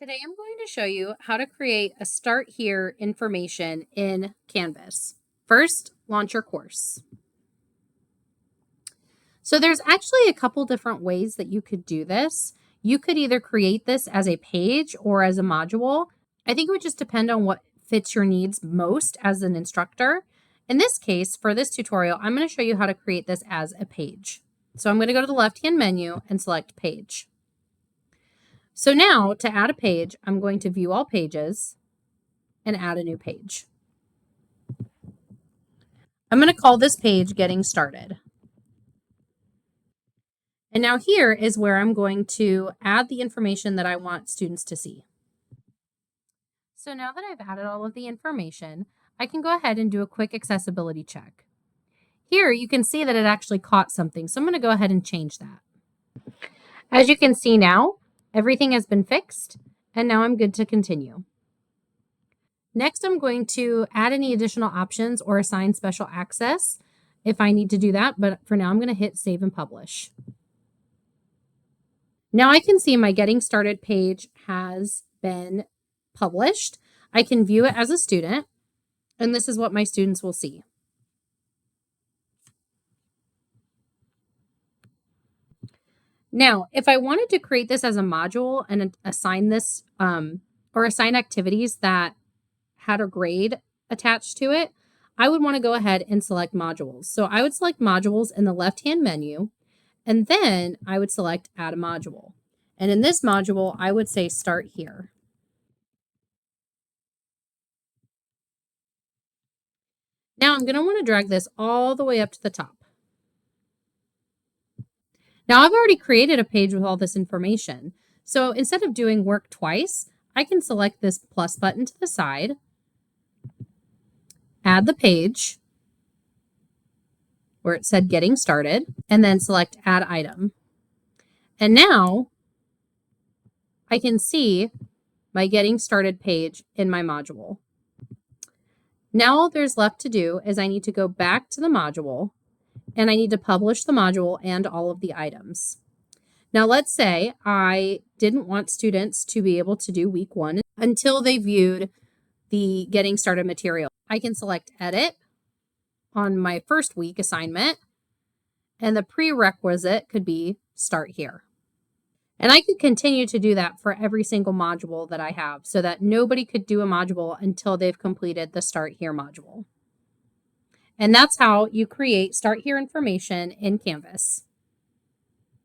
Today I'm going to show you how to create a Start Here information in Canvas. First, launch your course. So there's actually a couple different ways that you could do this. You could either create this as a page or as a module. I think it would just depend on what fits your needs most as an instructor. In this case, for this tutorial, I'm going to show you how to create this as a page. So I'm going to go to the left-hand menu and select Page. So now to add a page, I'm going to view all pages and add a new page. I'm going to call this page Getting Started. And now here is where I'm going to add the information that I want students to see. So now that I've added all of the information, I can go ahead and do a quick accessibility check. Here you can see that it actually caught something, so I'm going to go ahead and change that. As you can see now, everything has been fixed, and now I'm good to continue. Next, I'm going to add any additional options or assign special access if I need to do that, but for now I'm going to hit Save and Publish. Now I can see my Getting Started page has been published. I can view it as a student, and this is what my students will see. Now, if I wanted to create this as a module and assign this or assign activities that had a grade attached to it, I would want to go ahead and select modules. So I would select modules in the left-hand menu, and then I would select Add a Module. And in this module, I would say Start Here. Now I'm going to want to drag this all the way up to the top. Now I've already created a page with all this information. So instead of doing work twice, I can select this plus button to the side, add the page where it said Getting Started, and then select Add Item. And now I can see my Getting Started page in my module. Now all there's left to do is I need to go back to the module, and I need to publish the module and all of the items. Now let's say I didn't want students to be able to do week 1 until they viewed the Getting Started material. I can select Edit on my first week assignment, and the prerequisite could be Start Here. And I could continue to do that for every single module that I have so that nobody could do a module until they've completed the Start Here module. And that's how you create Start Here information in Canvas.